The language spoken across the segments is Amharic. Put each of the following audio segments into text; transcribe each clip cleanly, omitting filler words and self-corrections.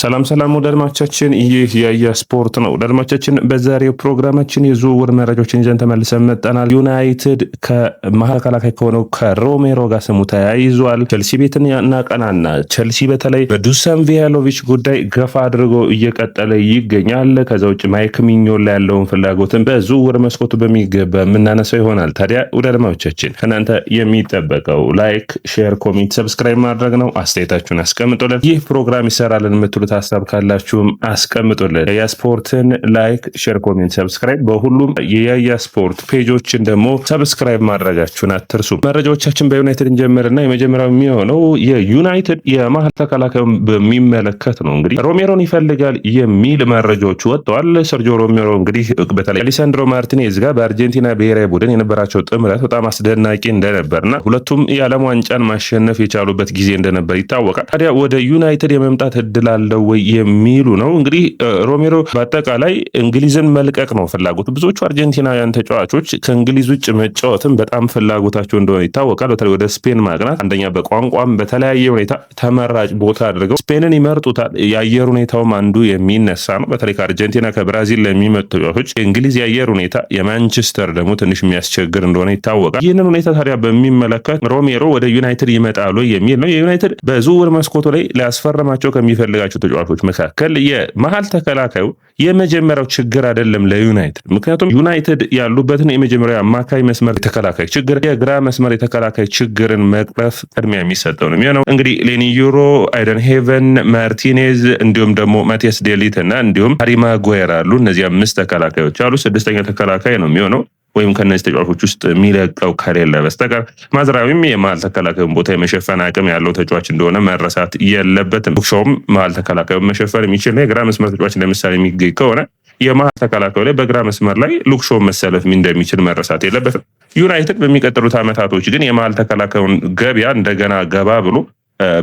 ሰላም ወደ አድማጮቻችን ይህ የያ ስፖርት ነው። አድማጮቻችን በዛሬው ፕሮግራማችን የዝውውር መረጃዎችን ይዘን ተመልሰን መጣናል። ዩናይትድ ከመሀል ተከላካይ ከሆነው ከሮሜሮ ጋር ስሙ ተያይዟል። ቸልሲ ቤትን ያናቀናና ቸልሲ በተለይ በዱሳን ቪያሎቪች ጉዳይ ገፋ አድርጎ እየቀጠለ ይገኛል። ከዛ ውጭ ማይክ ሚኞን ላይ ያለውን ፍላጎትን በዝውውር መስኮቱ በሚገባ የምናነሳው ይሆናል። ታዲያ ወደ አድማጮቻችን ከእናንተ የሚጠበቀው ላይክ፣ ሼር፣ ኮሜንት፣ ሰብስክራይብ ማድረግ ነው። አስተያየታችሁን አስቀምጡልን። ይህ ፕሮግራም ይሰራልን የምትሉት ሀሳብ ካላችሁም አስቀምጡልን። የያ ስፖርትን ላይክ፣ ሼር፣ ኮሜንት፣ ሰብስክራይብ በሁሉም የያ ስፖርት ፔጆችን ደግሞ ሰብስክራይብ ማድረጋችሁን አትርሱ። መረጃዎቻችን በዩናይትድ እንጀምርና የመጀመሪያው የሚሆነው የዩናይትድ የመሀል ተከላካዩን በሚመለከት ነው። እንግዲህ ሮሜሮን ይፈልጋል የሚል መረጃዎች ወጥተዋል። ሰርጂዮ ሮሜሮ እንግዲህ በተለይ አሌሳንድሮ ማርቲኔዝ ጋር በአርጀንቲና ብሔራዊ ቡድን የነበራቸው ጥምረት በጣም አስደናቂ እንደነበርና ሁለቱም የዓለም ዋንጫን ማሸነፍ የቻሉበት ጊዜ እንደነበር ይታወቃል። ታዲያ ወደ ዩናይትድ የመምጣት እድል አለው ወይ የሚሉ ነው። እንግዲህ ሮሜሮ በአጠቃላይ እንግሊዝን መልቀቅ ነው ፍላጎቱ። ብዙዎቹ አርጀንቲናውያን ተጫዋቾች ከእንግሊዝ ውጭ መጫወትም በጣም ፍላጎታቸው እንደሆነ ይታወቃል። በተለይ ወደ ስፔን ማቅናት አንደኛ በቋንቋም በተለያየ ሁኔታ ተመራጭ ቦታ አድርገው ስፔንን ይመርጡታል። የአየር ሁኔታውም አንዱ የሚነሳ ነው። በተለይ ከአርጀንቲና ከብራዚል ለሚመጡ ተጫዋቾች የእንግሊዝ የአየር ሁኔታ የማንቸስተር ደግሞ ትንሽ የሚያስቸግር እንደሆነ ይታወቃል። ይህንን ሁኔታ ታዲያ በሚመለከት ሮሜሮ ወደ ዩናይትድ ይመጣሉ የሚል ነው። የዩናይትድ በዝውውር መስኮቱ ላይ ሊያስፈርማቸው ከሚፈልጋቸው ተጫዋቾች መካከል የመሀል ተከላካዩ የመጀመሪያው ችግር አይደለም ለዩናይትድ። ምክንያቱም ዩናይትድ ያሉበትን የመጀመሪያው አማካይ መስመር የተከላካይ ችግር፣ የግራ መስመር የተከላካይ ችግርን መቅረፍ ቅድሚያ የሚሰጠው ነው የሚሆነው። እንግዲህ ሌኒ ዩሮ፣ አይደን ሄቨን፣ ማርቲኔዝ እንዲሁም ደግሞ ማቲያስ ዴሊት እና እንዲሁም ሃሪ ማጓየር አሉ። እነዚህ 5 ተከላካዮች አሉ። 6ኛ ተከላካይ ነው የሚሆነው ወይም ከነዚህ ተጫዋቾች ውስጥ የሚለቀው ከሌለ በስተቀር ማዝራዊም የመሀል ተከላካዩን ቦታ የመሸፈን አቅም ያለው ተጫዋች እንደሆነ መረሳት የለበትም። ሉክሾውም መሀል ተከላካዩን መሸፈን የሚችል ነው። የግራ መስመር ተጫዋች ለምሳሌ የሚገኝ ከሆነ የመሀል ተከላካዩ ላይ በግራ መስመር ላይ ሉክሾው መሰለፍ እንደሚችል መረሳት የለበትም። ዩናይትድ በሚቀጥሉት ዓመታቶች ግን የመሀል ተከላካዩን ገበያ እንደገና ገባ ብሎ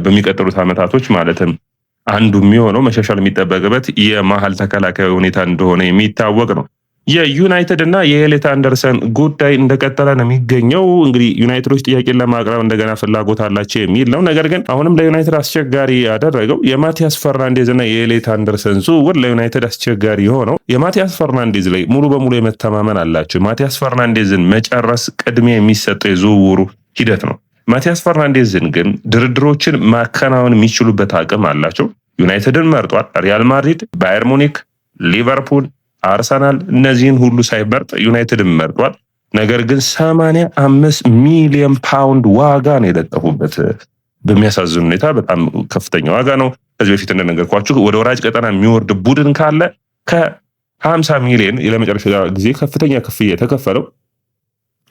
በሚቀጥሉት ዓመታቶች ማለትም አንዱ የሚሆነው መሻሻል የሚጠበቅበት የመሀል ተከላካዩ ሁኔታ እንደሆነ የሚታወቅ ነው። የዩናይትድ እና የኤሌት አንደርሰን ጉዳይ እንደቀጠለ ነው የሚገኘው። እንግዲህ ዩናይትዶች ጥያቄን ለማቅረብ እንደገና ፍላጎት አላቸው የሚል ነው። ነገር ግን አሁንም ለዩናይትድ አስቸጋሪ ያደረገው የማቲያስ ፈርናንዴዝ እና የኤሌት አንደርሰን ዝውውር ለዩናይትድ አስቸጋሪ የሆነው የማቲያስ ፈርናንዴዝ ላይ ሙሉ በሙሉ የመተማመን አላቸው። ማቲያስ ፈርናንዴዝን መጨረስ ቅድሚያ የሚሰጠው የዝውውሩ ሂደት ነው። ማቲያስ ፈርናንዴዝን ግን ድርድሮችን ማከናወን የሚችሉበት አቅም አላቸው። ዩናይትድን መርጧል። ሪያል ማድሪድ፣ ባየር ሙኒክ፣ ሊቨርፑል፣ አርሰናል እነዚህን ሁሉ ሳይመርጥ ዩናይትድን መርጧል። ነገር ግን 85 ሚሊዮን ፓውንድ ዋጋ ነው የለጠፉበት። በሚያሳዝን ሁኔታ በጣም ከፍተኛ ዋጋ ነው። ከዚህ በፊት እንደነገርኳችሁ ወደ ወራጅ ቀጠና የሚወርድ ቡድን ካለ ከ50 ሚሊዮን ለመጨረሻ ጊዜ ከፍተኛ ክፍያ የተከፈለው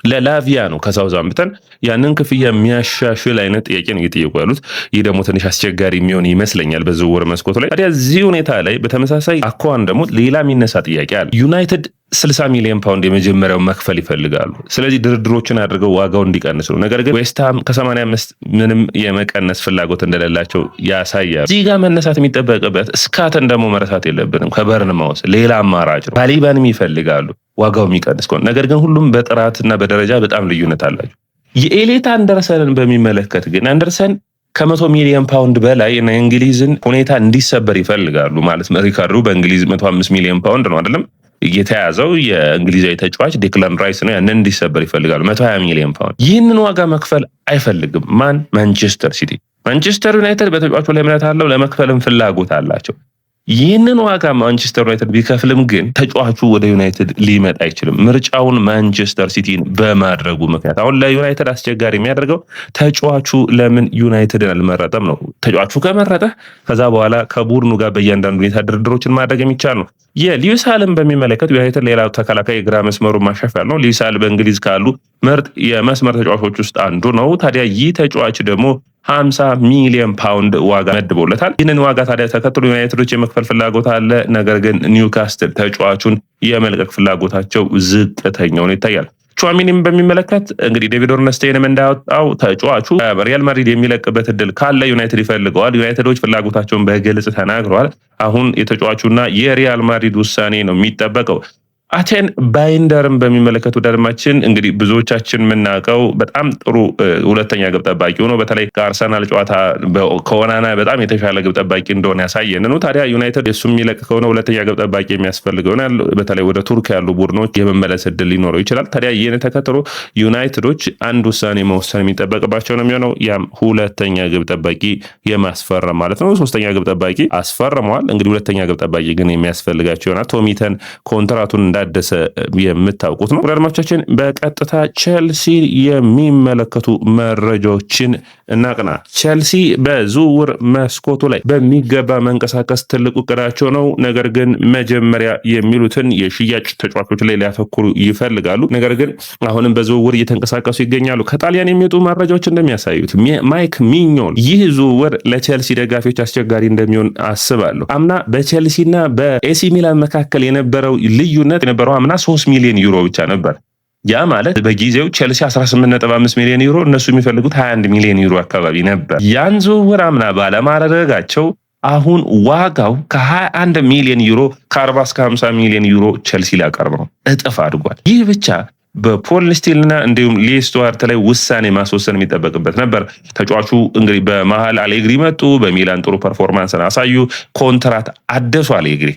ለላቪያ ነው ከሳውዛምፕተን። ያንን ክፍያ የሚያሻሽል አይነት ጥያቄ ነው እየጠየቁ ያሉት። ይህ ደግሞ ትንሽ አስቸጋሪ የሚሆን ይመስለኛል በዝውውር መስኮቱ ላይ። ታዲያ እዚህ ሁኔታ ላይ በተመሳሳይ አኳን ደግሞ ሌላ የሚነሳ ጥያቄ አለ። ዩናይትድ 60 ሚሊዮን ፓውንድ የመጀመሪያው መክፈል ይፈልጋሉ። ስለዚህ ድርድሮችን አድርገው ዋጋው እንዲቀንስ ነው። ነገር ግን ዌስትሃም ከ85 ምንም የመቀነስ ፍላጎት እንደሌላቸው ያሳያል። እዚህ ጋር መነሳት የሚጠበቅበት ስካተን ደግሞ መረሳት የለብንም። ከበርንማውስ ሌላ አማራጭ ነው። ባሊባንም ይፈልጋሉ ዋጋው የሚቀንስ ከሆነ። ነገር ግን ሁሉም በጥራትና በደረጃ በጣም ልዩነት አላቸው። የኤሌት አንደርሰንን በሚመለከት ግን አንደርሰን ከ100 ሚሊዮን ፓውንድ በላይ እና የእንግሊዝን ሁኔታ እንዲሰበር ይፈልጋሉ። ማለት ሪካርዱ በእንግሊዝ 105 ሚሊዮን ፓውንድ ነው አይደለም የተያዘው። የእንግሊዛዊ ተጫዋች ዴክላን ራይስ ነው። ያንን እንዲሰበር ይፈልጋሉ 120 ሚሊዮን ፓውንድ። ይህንን ዋጋ መክፈል አይፈልግም ማን? ማንቸስተር ሲቲ። ማንቸስተር ዩናይትድ በተጫዋቹ ላይ እምነት አለው፣ ለመክፈልም ፍላጎት አላቸው። ይህንን ዋጋ ማንቸስተር ዩናይትድ ቢከፍልም ግን ተጫዋቹ ወደ ዩናይትድ ሊመጣ አይችልም። ምርጫውን ማንቸስተር ሲቲን በማድረጉ ምክንያት አሁን ለዩናይትድ አስቸጋሪ የሚያደርገው ተጫዋቹ ለምን ዩናይትድን አልመረጠም ነው። ተጫዋቹ ከመረጠ ከዛ በኋላ ከቡድኑ ጋር በእያንዳንዱ ሁኔታ ድርድሮችን ማድረግ የሚቻል ነው። የሉዊስ ሃልን በሚመለከት ዩናይትድ ሌላ ተከላካይ የግራ መስመሩን ማሻሻል ነው። ሉዊስ ሃል በእንግሊዝ ካሉ ምርጥ የመስመር ተጫዋቾች ውስጥ አንዱ ነው። ታዲያ ይህ ተጫዋች ደግሞ 50 ሚሊዮን ፓውንድ ዋጋ መድቦለታል። ይህንን ዋጋ ታዲያ ተከትሎ ዩናይትዶች የመክፈል ፍላጎት አለ። ነገር ግን ኒውካስትል ተጫዋቹን የመልቀቅ ፍላጎታቸው ዝቅተኛ ሆኖ ይታያል። ቹዋሚኒም በሚመለከት እንግዲህ ዴቪድ ኦርንስቴይንም እንዳወጣው ተጫዋቹ ሪያል ማድሪድ የሚለቅበት እድል ካለ ዩናይትድ ይፈልገዋል። ዩናይትዶች ፍላጎታቸውን በግልጽ ተናግረዋል። አሁን የተጫዋቹና የሪያል ማድሪድ ውሳኔ ነው የሚጠበቀው። አቴን ባይንደርን በሚመለከቱ ደርማችን እንግዲህ ብዙዎቻችን የምናውቀው በጣም ጥሩ ሁለተኛ ግብ ጠባቂ ሆኖ በተለይ ከአርሰናል ጨዋታ ከኦናና በጣም የተሻለ ግብ ጠባቂ እንደሆነ ያሳየን ነው። ታዲያ ዩናይትድ እሱ የሚለቅ ከሆነ ሁለተኛ ግብ ጠባቂ የሚያስፈልገው ነው። በተለይ ወደ ቱርክ ያሉ ቡድኖች የመመለስ እድል ሊኖረው ይችላል። ታዲያ ይህን ተከትሎ ዩናይትዶች አንድ ውሳኔ መወሰን የሚጠበቅባቸው ነው የሚሆነው። ያም ሁለተኛ ግብ ጠባቂ የማስፈረም ማለት ነው። ሶስተኛ ግብ ጠባቂ አስፈርመዋል። እንግዲህ ሁለተኛ ግብ ጠባቂ ግን የሚያስፈልጋቸው ይሆናል። ቶሚተን ኮንትራቱን እንዳደሰ የምታውቁት ነው። ወዳጆቻችን በቀጥታ ቼልሲ የሚመለከቱ መረጃዎችን እናቅና። ቼልሲ በዝውውር መስኮቱ ላይ በሚገባ መንቀሳቀስ ትልቁ እቅዳቸው ነው። ነገር ግን መጀመሪያ የሚሉትን የሽያጭ ተጫዋቾች ላይ ሊያተኩሩ ይፈልጋሉ። ነገር ግን አሁንም በዝውውር እየተንቀሳቀሱ ይገኛሉ። ከጣሊያን የሚወጡ መረጃዎች እንደሚያሳዩት ማይክ ሚኞል ይህ ዝውውር ለቼልሲ ደጋፊዎች አስቸጋሪ እንደሚሆን አስባለሁ። አምና በቼልሲና በኤሲ ሚላን መካከል የነበረው ልዩነት የነበረው አምና 3 ሚሊዮን ዩሮ ብቻ ነበር። ያ ማለት በጊዜው ቼልሲ 18.5 ሚሊዮን ዩሮ እነሱ የሚፈልጉት 21 ሚሊዮን ዩሮ አካባቢ ነበር። ያን ዝውውር አምና ባለማድረጋቸው አሁን ዋጋው ከ21 ሚሊዮን ዩሮ ከ40 እስከ 50 ሚሊዮን ዩሮ ቼልሲ ሊያቀርብ ነው። እጥፍ አድጓል። ይህ ብቻ በፖል ስቲልና እንዲሁም ሊስቱዋርት ላይ ውሳኔ ማስወሰን የሚጠበቅበት ነበር። ተጫዋቹ እንግዲህ በመሃል አሌግሪ መጡ። በሚላን ጥሩ ፐርፎርማንስን አሳዩ። ኮንትራት አደሱ አሌግሪ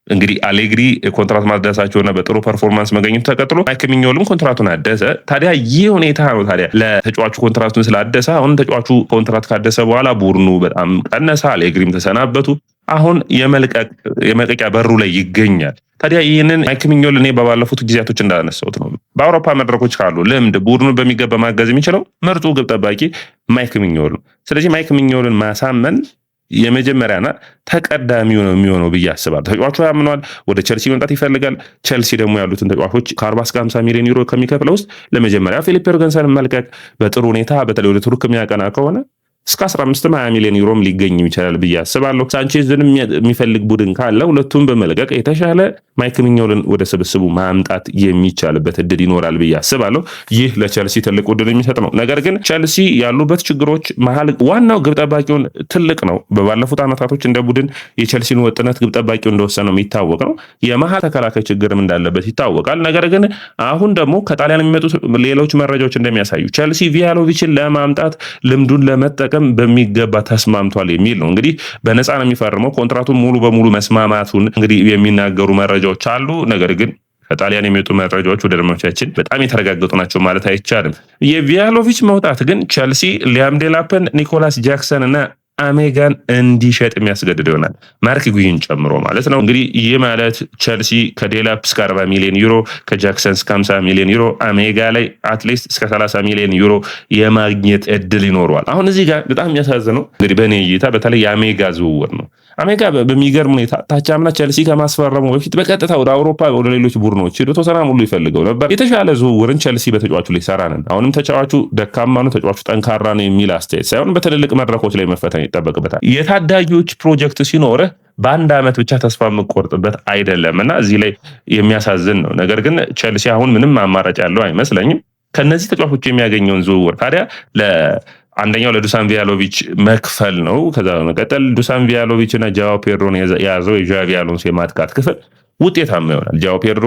እንግዲህ አሌግሪ ኮንትራት ማደሳቸውና በጥሩ ፐርፎርማንስ መገኘቱ ተቀጥሎ ማይክ ሚኞልም ኮንትራቱን አደሰ። ታዲያ ይህ ሁኔታ ነው። ታዲያ ለተጫዋቹ ኮንትራቱን ስላደሰ አሁን ተጫዋቹ ኮንትራት ካደሰ በኋላ ቡድኑ በጣም ቀነሰ። አሌግሪም ተሰናበቱ። አሁን የመልቀቂያ በሩ ላይ ይገኛል። ታዲያ ይህንን ማይክ ሚኞል እኔ በባለፉት ጊዜያቶች እንዳነሳሁት ነው። በአውሮፓ መድረኮች ካሉ ልምድ ቡድኑ በሚገባ ማገዝ የሚችለው ምርጡ ግብ ጠባቂ ማይክ ሚኞል ነው። ስለዚህ ማይክ ሚኞልን ማሳመን የመጀመሪያና ተቀዳሚው ነው የሚሆነው ብዬ አስባለሁ። ተጫዋቹ ያምኗል፣ ወደ ቼልሲ መምጣት ይፈልጋል። ቼልሲ ደግሞ ያሉትን ተጫዋቾች ከ40 እስከ 50 ሚሊዮን ዩሮ ከሚከፍለው ውስጥ ለመጀመሪያ ፊሊፕ ዮርገንሰንን መልቀቅ በጥሩ ሁኔታ በተለይ ወደ ቱርክ የሚያቀና ከሆነ እስከ 15-20 ሚሊዮን ዩሮም ሊገኝ ይችላል ብዬ አስባለሁ። ሳንቼዝን የሚፈልግ ቡድን ካለ ሁለቱም በመልቀቅ የተሻለ ማይክ ሚኞልን ወደ ስብስቡ ማምጣት የሚቻልበት እድል ይኖራል ብዬ አስባለሁ። ይህ ለቼልሲ ትልቅ እድል የሚሰጥ ነው። ነገር ግን ቼልሲ ያሉበት ችግሮች መሀል ዋናው ግብ ጠባቂውን ትልቅ ነው። በባለፉት ዓመታቶች እንደ ቡድን የቼልሲን ወጥነት ግብ ጠባቂው እንደወሰነው የሚታወቅ ነው። የመሀል ተከላካይ ችግርም እንዳለበት ይታወቃል። ነገር ግን አሁን ደግሞ ከጣሊያን የሚመጡት ሌሎች መረጃዎች እንደሚያሳዩ ቼልሲ ቪያሎቪችን ለማምጣት ልምዱን ለመጠቀም በሚገባ ተስማምቷል የሚል ነው። እንግዲህ በነፃ ነው የሚፈርመው። ኮንትራቱን ሙሉ በሙሉ መስማማቱን እንግዲህ የሚናገሩ መረጃዎች አሉ። ነገር ግን ከጣሊያን የሚወጡ መረጃዎች ወደ ደሞቻችን በጣም የተረጋገጡ ናቸው ማለት አይቻልም። የቪያሎቪች መውጣት ግን ቼልሲ ሊያም ዴላፕን፣ ኒኮላስ ጃክሰን እና አሜጋን እንዲሸጥ የሚያስገድድ ይሆናል። ማርክ ጉይን ጨምሮ ማለት ነው። እንግዲህ ይህ ማለት ቼልሲ ከዴላፕ እስከ 40 ሚሊዮን ዩሮ፣ ከጃክሰን እስከ 50 ሚሊዮን ዩሮ፣ አሜጋ ላይ አትሊስት እስከ 30 ሚሊዮን ዩሮ የማግኘት እድል ይኖረዋል። አሁን እዚህ ጋር በጣም የሚያሳዝነው እንግዲህ በእኔ እይታ በተለይ የአሜጋ ዝውውር ነው። አሜጋ በሚገርም ሁኔታ ታቻምና ቼልሲ ከማስፈረሙ በፊት በቀጥታ ወደ አውሮፓ ወደ ሌሎች ቡድኖች ሄዶ ቶተንሃም ሁሉ ይፈልገው ነበር። የተሻለ ዝውውርን ቼልሲ በተጫዋቹ ላይ ሰራነን። አሁንም ተጫዋቹ ደካማ ነው፣ ተጫዋቹ ጠንካራ ነው የሚል አስተያየት ሳይሆን በትልልቅ መድረኮች ላይ መፈተን ይጠበቅበታል። የታዳጊዎች ፕሮጀክት ሲኖርህ በአንድ ዓመት ብቻ ተስፋ የምቆርጥበት አይደለም እና እዚህ ላይ የሚያሳዝን ነው። ነገር ግን ቼልሲ አሁን ምንም አማራጭ ያለው አይመስለኝም። ከነዚህ ተጫዋቾች የሚያገኘውን ዝውውር ታዲያ አንደኛው ለዱሳን ቪያሎቪች መክፈል ነው። ከዛ በመቀጠል ዱሳን ቪያሎቪች እና ጃኦ ፔድሮን የያዘው የዣቪ አሎንሶ የማጥቃት ክፍል ውጤታማ ይሆናል። ጃኦ ፔድሮ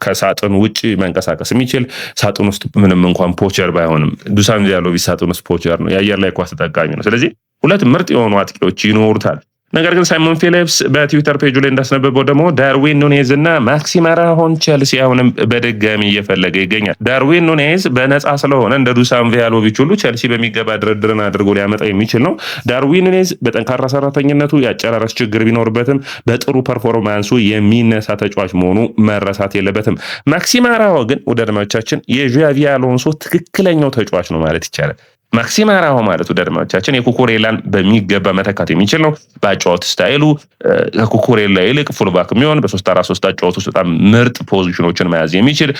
ከሳጥን ውጭ መንቀሳቀስ የሚችል ሳጥን ውስጥ ምንም እንኳን ፖቸር ባይሆንም ዱሳን ቪያሎቪች ሳጥን ውስጥ ፖቸር ነው፣ የአየር ላይ ኳስ ተጠቃሚ ነው። ስለዚህ ሁለት ምርጥ የሆኑ አጥቂዎች ይኖሩታል። ነገር ግን ሳይሞን ፊሊፕስ በትዊተር ፔጁ ላይ እንዳስነበበው ደግሞ ዳርዊን ኑኔዝ እና ማክሲም አራሆን ቼልሲ አሁንም በድጋሚ እየፈለገ ይገኛል። ዳርዊን ኑኔዝ በነፃ ስለሆነ እንደ ዱሳን ቪያሎቪች ሁሉ ቼልሲ በሚገባ ድርድርን አድርጎ ሊያመጣ የሚችል ነው። ዳርዊን ኑኔዝ በጠንካራ ሰራተኝነቱ የአጨራረስ ችግር ቢኖርበትም በጥሩ ፐርፎርማንሱ የሚነሳ ተጫዋች መሆኑ መረሳት የለበትም። ማክሲም አራሆ ግን ወደ አድማጮቻችን የዣቪ አሎንሶ ትክክለኛው ተጫዋች ነው ማለት ይቻላል። ማክሲም አራሆ ማለት ወደ አድማጮቻችን የኩኩሬላን በሚገባ መተካት የሚችል ነው። በአጫወት ስታይሉ ከኩኩሬላ ይልቅ ፉልባክ የሚሆን በ3-4-3 አጫወት ውስጥ በጣም ምርጥ ፖዚሽኖችን መያዝ የሚችል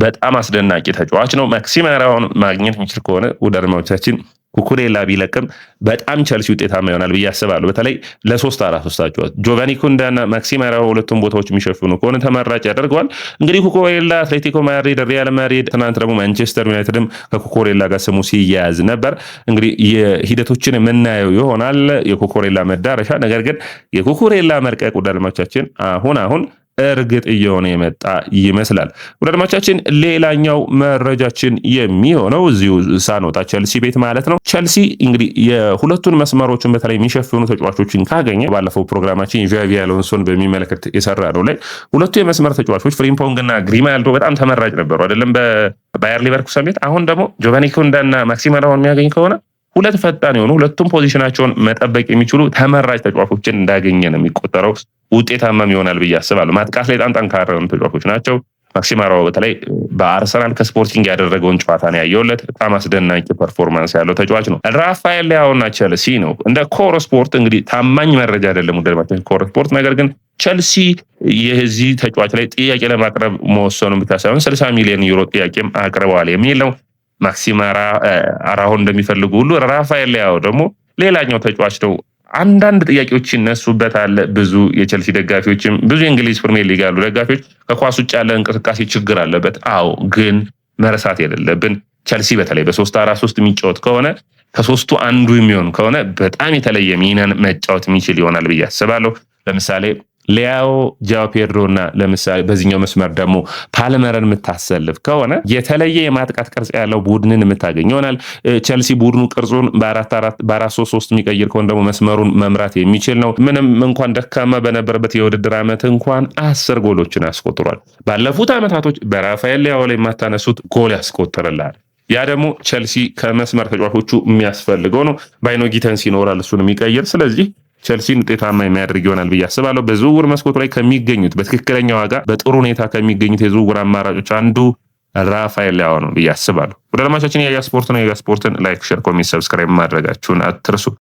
በጣም አስደናቂ ተጫዋች ነው። ማክሲም አራሆን ማግኘት የሚችል ከሆነ ወደ አድማጮቻችን ኩኩሬላ ቢለቅም በጣም ቼልሲ ውጤታማ ይሆናል ብዬ አስባለሁ። በተለይ ለ3-4-3 አጫወት ጆቫኒ ኩንዳና ማክሲም አራሆ ሁለቱም ቦታዎች የሚሸፍኑ ከሆነ ተመራጭ ያደርገዋል። እንግዲህ ኩኩሬላ አትሌቲኮ ማድሪድ፣ ሪያል ማድሪድ፣ ትናንት ደግሞ ማንቸስተር ዩናይትድም ከኩኩሬላ ጋር ስሙ ሲያያዝ ነበር። እንግዲህ የሂደቶችን የምናየው ይሆናል የኩኩሬላ መዳረሻ። ነገር ግን የኩኩሬላ መልቀቅ ወደ አድማጮቻችን አሁን እርግጥ እየሆነ የመጣ ይመስላል። ወዳጆቻችን ሌላኛው መረጃችን የሚሆነው እዚሁ ሳንወጣ ቸልሲ ቤት ማለት ነው። ቸልሲ እንግዲህ የሁለቱን መስመሮችን በተለይ የሚሸፍኑ ተጫዋቾችን ካገኘ ባለፈው ፕሮግራማችን ዣቪ አሎንሶን በሚመለከት የሰራነው ላይ ሁለቱ የመስመር ተጫዋቾች ፍሪምፖንግ እና ግሪማልዶ በጣም ተመራጭ ነበሩ አይደለም በባየር ሊቨርኩሰን ቤት። አሁን ደግሞ ጆቫኒ ኩንዳ እና ማክሲም አራውን የሚያገኝ ከሆነ ሁለት ፈጣን የሆኑ ሁለቱም ፖዚሽናቸውን መጠበቅ የሚችሉ ተመራጭ ተጫዋቾችን እንዳገኘ ነው የሚቆጠረው። ውጤታማም ይሆናል ብዬ አስባለሁ። ማጥቃት ላይ በጣም ጠንካራ የሆኑ ተጫዋቾች ናቸው። ማክሲም አራው በተለይ በአርሰናል ከስፖርቲንግ ያደረገውን ጨዋታ ነው ያየውለት። በጣም አስደናቂ ፐርፎርማንስ ያለው ተጫዋች ነው። ራፋኤል ሊያውና ቸልሲ ነው እንደ ኮር ስፖርት እንግዲህ ታማኝ መረጃ አይደለም ወደማለት ኮር ስፖርት፣ ነገር ግን ቸልሲ የዚህ ተጫዋች ላይ ጥያቄ ለማቅረብ መወሰኑ ብቻ ሳይሆን 60 ሚሊዮን ዩሮ ጥያቄም አቅርበዋል የሚል ነው። ማክሲም አራውን እንደሚፈልጉ ሁሉ ራፋኤል ሊያው ደግሞ ሌላኛው ተጫዋች ነው። አንዳንድ ጥያቄዎች ይነሱበታል። ብዙ የቸልሲ ደጋፊዎችም ብዙ የእንግሊዝ ፕሪሚየር ሊግ ያሉ ደጋፊዎች ከኳስ ውጭ ያለ እንቅስቃሴ ችግር አለበት። አዎ፣ ግን መረሳት የሌለብን ቸልሲ በተለይ በ3-4-3 የሚጫወት ከሆነ ከሶስቱ አንዱ የሚሆን ከሆነ በጣም የተለየ ሚናን መጫወት የሚችል ይሆናል ብዬ አስባለሁ። ለምሳሌ ሊያኦ፣ ጃኦ ፔድሮ እና ለምሳሌ በዚህኛው መስመር ደግሞ ፓልመርን የምታሰልፍ ከሆነ የተለየ የማጥቃት ቅርጽ ያለው ቡድንን የምታገኝ ይሆናል። ቸልሲ ቡድኑ ቅርጹን በ4-3-3 የሚቀይር ከሆነ ደግሞ መስመሩን መምራት የሚችል ነው። ምንም እንኳን ደካማ በነበረበት የውድድር ዓመት እንኳን 10 ጎሎችን አስቆጥሯል። ባለፉት ዓመታቶች በራፋኤል ሊያኦ ላይ የማታነሱት ጎል ያስቆጥርላል። ያ ደግሞ ቸልሲ ከመስመር ተጫዋቾቹ የሚያስፈልገው ነው። ባይኖ ጊተንስ ይኖራል እሱን የሚቀይር። ስለዚህ ቸልሲን ውጤታማ የሚያደርግ ይሆናል ብዬ አስባለሁ። በዝውውር መስኮቱ ላይ ከሚገኙት በትክክለኛ ዋጋ በጥሩ ሁኔታ ከሚገኙት የዝውውር አማራጮች አንዱ ራፋኤል ሊያኦ ነው ብዬ አስባለሁ። ወደ አድማጮቻችን የያ ስፖርት ነው። የያ ስፖርትን ላይክ፣ ሼር፣ ኮሜንት፣ ሰብስክራይብ ማድረጋችሁን አትርሱ።